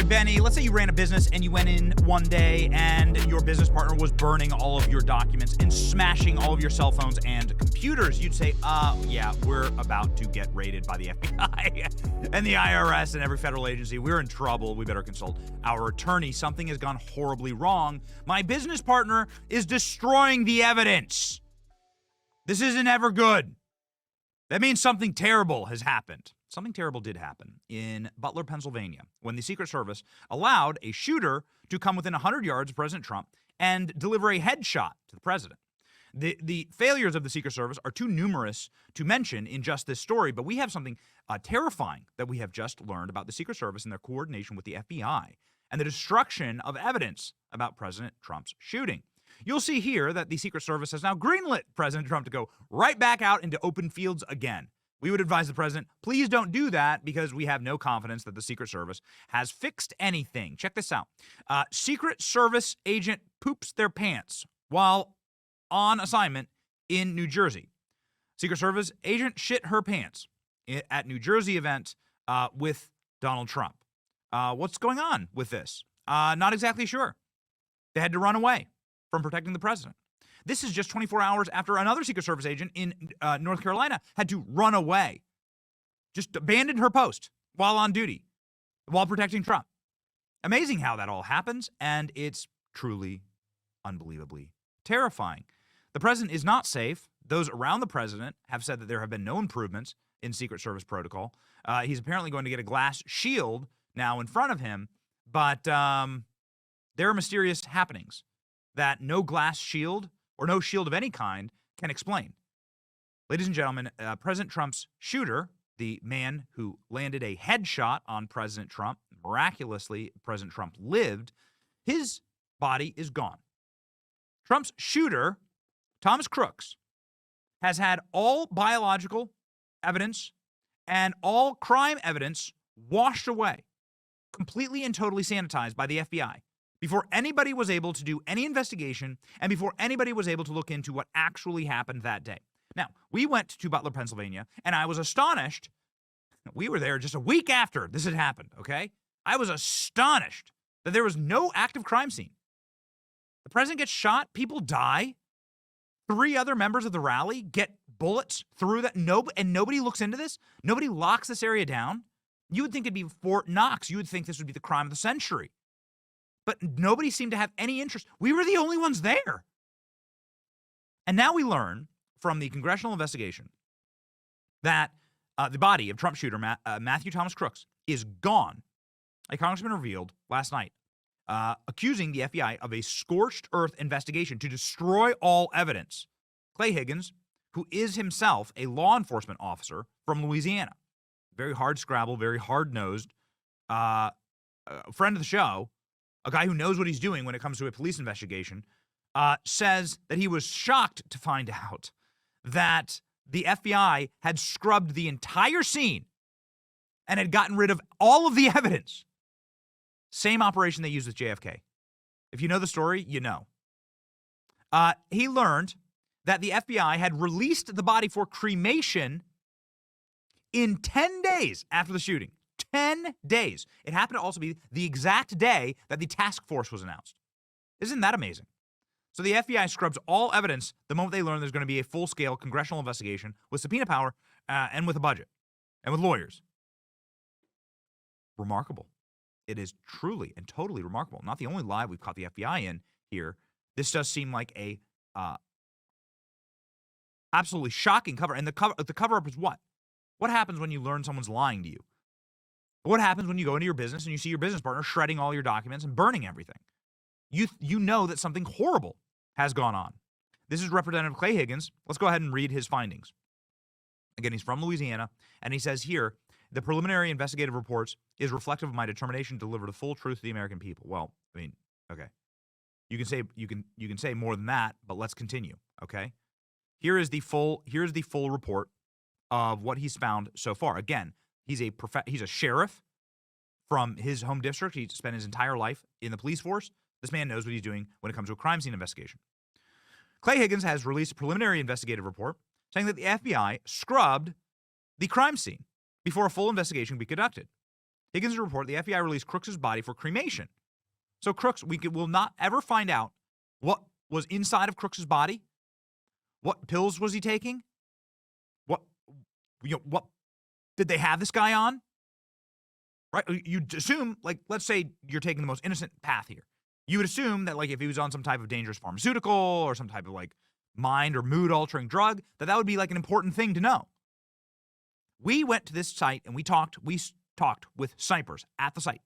Benny, let's say you ran a business and you went in one day and your business partner was burning all of your documents and smashing all of your cell phones and computers. You'd say, yeah, we're about to get raided by the FBI and the IRS and every federal agency. We're in trouble. We better consult our attorney. Something has gone horribly wrong. My business partner is destroying the evidence. This isn't ever good. That means something terrible has happened. Something terrible did happen in Butler, Pennsylvania, when the Secret Service allowed a shooter to come within 100 yards of President Trump and deliver a headshot to the president. The failures of the Secret Service are too numerous to mention in just this story, but we have something terrifying that we have just learned about the Secret Service and their coordination with the FBI and the destruction of evidence about President Trump's shooting. You'll see here that the Secret Service has now greenlit President Trump to go right back out into open fields again. We would advise the president, please don't do that because we have no confidence that the Secret Service has fixed anything. Check this out. Secret Service agent poops their pants while on assignment in New Jersey. Secret Service agent shit her pants at New Jersey event with Donald Trump. What's going on with this? Not exactly sure. They had to run away from protecting the president. This is just 24 hours after another Secret Service agent in North Carolina had to run away, just abandoned her post while on duty, while protecting Trump. Amazing how that all happens, and it's truly, unbelievably terrifying. The president is not safe. Those around the president have said that there have been no improvements in Secret Service protocol. He's apparently going to get a glass shield now in front of him, but there are mysterious happenings that no glass shield or no shield of any kind can explain. Ladies and gentlemen, President Trump's shooter, the man who landed a headshot on President Trump, miraculously, President Trump lived, his body is gone. Trump's shooter, Thomas Crooks, has had all biological evidence and all crime evidence washed away, completely and totally sanitized by the FBI. Before anybody was able to do any investigation and before anybody was able to look into what actually happened that day. Now, we went to Butler, Pennsylvania, and I was astonished. We were there just a week after this had happened, okay? I was astonished that there was no active crime scene. The president gets shot, people die. 3 other members of the rally get bullets through that, and nobody looks into this? Nobody locks this area down? You would think it'd be Fort Knox. You would think this would be the crime of the century. But nobody seemed to have any interest. We were the only ones there. And now we learn from the congressional investigation that the body of Trump shooter Matthew Thomas Crooks is gone. A congressman revealed last night, accusing the FBI of a scorched earth investigation to destroy all evidence. Clay Higgins, who is himself a law enforcement officer from Louisiana, very hard scrabble, very hard-nosed, friend of the show, a guy who knows what he's doing when it comes to a police investigation, says that he was shocked to find out that the FBI had scrubbed the entire scene and had gotten rid of all of the evidence. Same operation they used with JFK. If you know the story, you know. He learned that the FBI had released the body for cremation in 10 days after the shooting. 10 days. It happened to also be the exact day that the task force was announced. Isn't that amazing? So the FBI scrubs all evidence the moment they learn there's going to be a full-scale congressional investigation with subpoena power and with a budget and with lawyers. Remarkable. It is truly and totally remarkable. Not the only lie we've caught the FBI in here. This does seem like a absolutely shocking cover. And the cover-up is what? What happens when you learn someone's lying to you? What happens when you go into your business and you see your business partner shredding all your documents and burning everything? You know that something horrible has gone on. This is Representative Clay Higgins. Let's go ahead and read his findings. Again, he's from Louisiana, and he says here, the preliminary investigative reports is reflective of my determination to deliver the full truth to the American people. Well, I mean, okay. You can say more than that, but let's continue, okay? Here's the full report of what he's found so far. Again, he's a sheriff from his home district. He spent his entire life in the police force. This man knows what he's doing when it comes to a crime scene investigation. Clay Higgins has released a preliminary investigative report saying that the FBI scrubbed the crime scene before a full investigation could be conducted. Higgins' report, the FBI released Crooks' body for cremation. So Crooks, will not ever find out what was inside of Crooks' body. What pills was he taking? What did they have this guy on? Right? You'd assume, like, let's say you're taking the most innocent path here. You would assume that, like, if he was on some type of dangerous pharmaceutical or some type of, like, mind or mood-altering drug, that would be, like, an important thing to know. We went to this site and we talked with snipers at the site.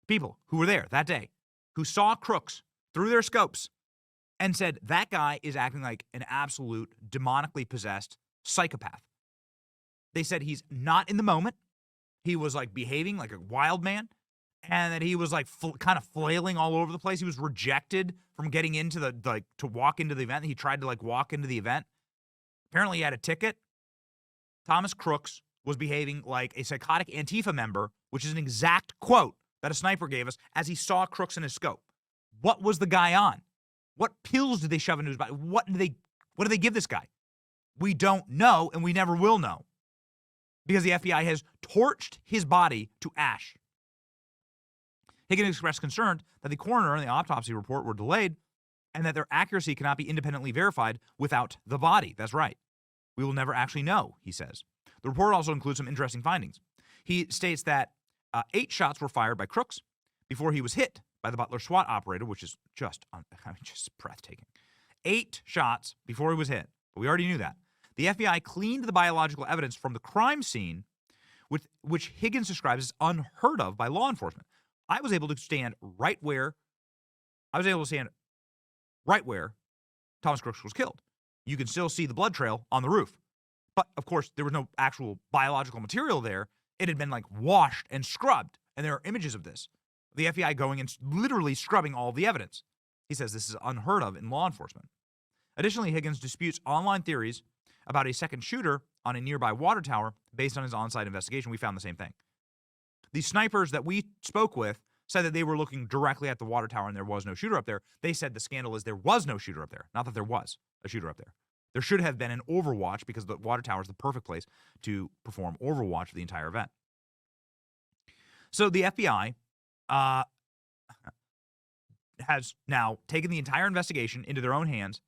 People who were there that day, who saw Crooks through their scopes and said, that guy is acting like an absolute demonically possessed psychopath. They said he's not in the moment. He was, like, behaving like a wild man, and that he was, like, kind of flailing all over the place. He was rejected from getting into to walk into the event. He tried to, like, walk into the event. Apparently he had a ticket. Thomas Crooks was behaving like a psychotic Antifa member, which is an exact quote that a sniper gave us as he saw Crooks in his scope. What was the guy on? What pills did they shove into his body? What did they give this guy? We don't know, and we never will know, because the FBI has torched his body to ash. Higgins expressed concern that the coroner and the autopsy report were delayed and that their accuracy cannot be independently verified without the body. That's right. We will never actually know, he says. The report also includes some interesting findings. He states that 8 shots were fired by Crooks before he was hit by the Butler SWAT operator, which is just breathtaking. 8 shots before he was hit. But we already knew that. The FBI cleaned the biological evidence from the crime scene, which Higgins describes as unheard of by law enforcement. I was able to stand right where Thomas Crooks was killed. You can still see the blood trail on the roof. But, of course, there was no actual biological material there. It had been, like, washed and scrubbed, and there are images of this. The FBI going and literally scrubbing all of the evidence. He says this is unheard of in law enforcement. Additionally, Higgins disputes online theories about a second shooter on a nearby water tower based on his on-site investigation. We found the same thing. The snipers that we spoke with said that they were looking directly at the water tower and there was no shooter up there. They said the scandal is there was no shooter up there, not that there was a shooter up there. There should have been an overwatch because the water tower is the perfect place to perform overwatch for the entire event. So the FBI has now taken the entire investigation into their own hands,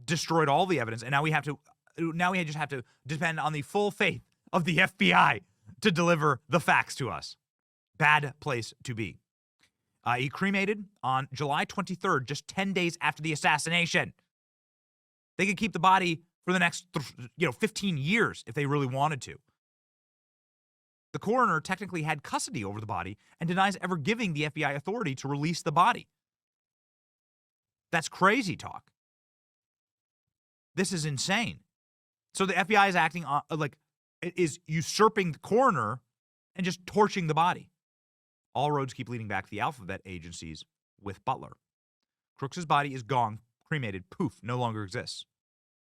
destroyed all the evidence, and now we just have to depend on the full faith of the FBI to deliver the facts to us. Bad place to be. He cremated on July 23rd, just 10 days after the assassination. They could keep the body for the next 15 years if they really wanted to. The coroner technically had custody over the body and denies ever giving the FBI authority to release the body. That's crazy talk. This is insane. So the FBI is acting is usurping the coroner and just torching the body. All roads keep leading back to the alphabet agencies with Butler. Crooks' body is gone, cremated, poof, no longer exists.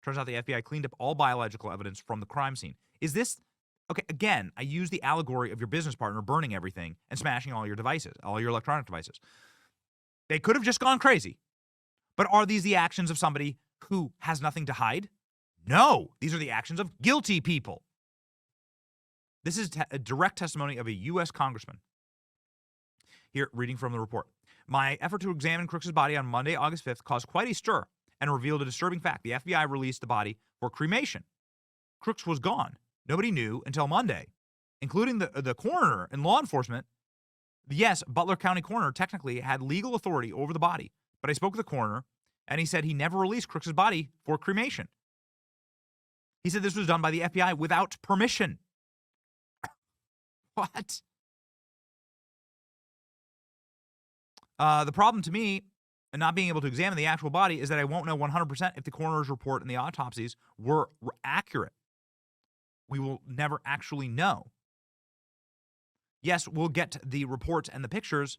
Turns out the FBI cleaned up all biological evidence from the crime scene. Is this, okay, again, I use the allegory of your business partner burning everything and smashing all your devices, all your electronic devices. They could have just gone crazy. But are these the actions of somebody who has nothing to hide? No, these are the actions of guilty people. This is a direct testimony of a U.S. congressman. Here, reading from the report. My effort to examine Crooks' body on Monday, August 5th, caused quite a stir and revealed a disturbing fact. The FBI released the body for cremation. Crooks was gone. Nobody knew until Monday, including the coroner and law enforcement. Yes, Butler County coroner technically had legal authority over the body, but I spoke with the coroner, and he said he never released Crooks' body for cremation. He said this was done by the FBI without permission. What? The problem to me, and not being able to examine the actual body, is that I won't know 100% if the coroner's report and the autopsies were accurate. We will never actually know. Yes, we'll get the reports and the pictures,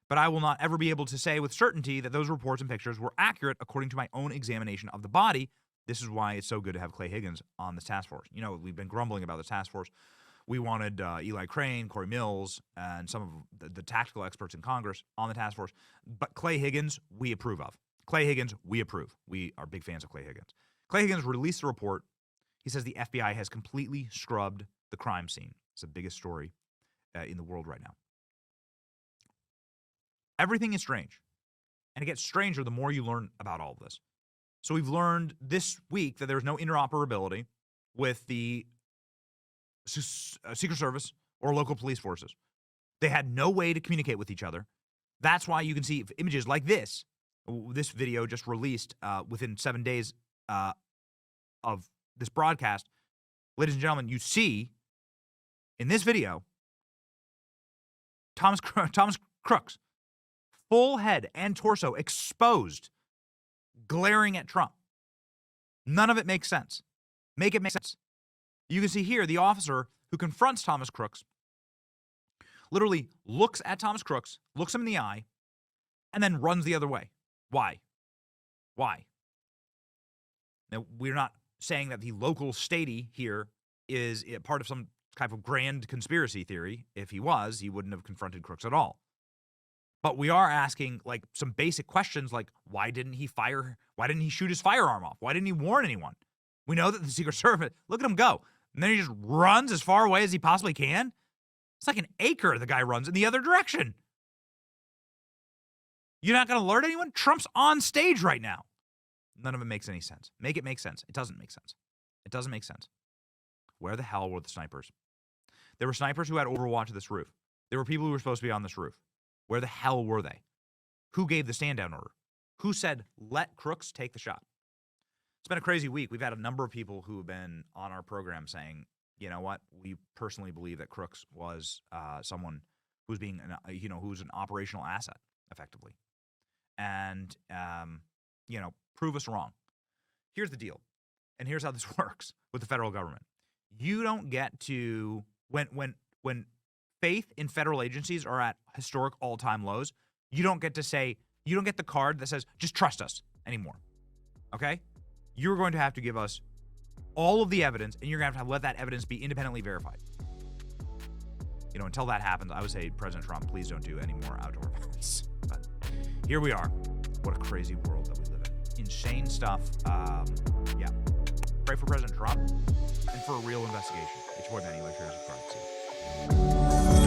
but I will not ever be able to say with certainty that those reports and pictures were accurate according to my own examination of the body. This is why it's so good to have Clay Higgins on this task force. You know, we've been grumbling about the task force. We wanted Eli Crane, Corey Mills, and some of the tactical experts in Congress on the task force. But Clay Higgins, we approve of. Clay Higgins, we approve. We are big fans of Clay Higgins. Clay Higgins released the report. He says the FBI has completely scrubbed the crime scene. It's the biggest story in the world right now. Everything is strange. And it gets stranger the more you learn about all of this. So we've learned this week that there's no interoperability with the Secret Service or local police forces. They had no way to communicate with each other. That's why you can see images like this. This video just released within 7 days of this broadcast. Ladies and gentlemen, you see in this video Thomas Crooks, full head and torso exposed, glaring at Trump. None of it makes sense. Make it make sense. You can see here the officer who confronts Thomas Crooks literally looks at Thomas Crooks, looks him in the eye, and then runs the other way. Why? Why? Now, we're not saying that the local statey here is part of some type of grand conspiracy theory. If he was, he wouldn't have confronted Crooks at all. But we are asking like some basic questions like, why didn't he shoot his firearm off? Why didn't he warn anyone? We know that the Secret Service, look at him go. And then he just runs as far away as he possibly can. It's like an acre the guy runs in the other direction. You're not going to alert anyone? Trump's on stage right now. None of it makes any sense. Make it make sense. It doesn't make sense. It doesn't make sense. Where the hell were the snipers? There were snipers who had overwatch of this roof. There were people who were supposed to be on this roof. Where the hell were they? Who gave the stand-down order? Who said, let Crooks take the shot? It's been a crazy week. We've had a number of people who have been on our program saying, you know what, we personally believe that Crooks was someone who's being, who's an operational asset, effectively. And, prove us wrong. Here's the deal. And here's how this works with the federal government. You don't get to, when faith in federal agencies are at historic all-time lows, you don't get the card that says, just trust us anymore. Okay? You're going to have to give us all of the evidence, and you're going to have to let that evidence be independently verified. Until that happens, I would say, President Trump, please don't do any more outdoor events. But here we are. What a crazy world that we live in. Insane stuff. Pray for President Trump and for a real investigation. It's your boy, Manny. Like, share, subscribe. See you.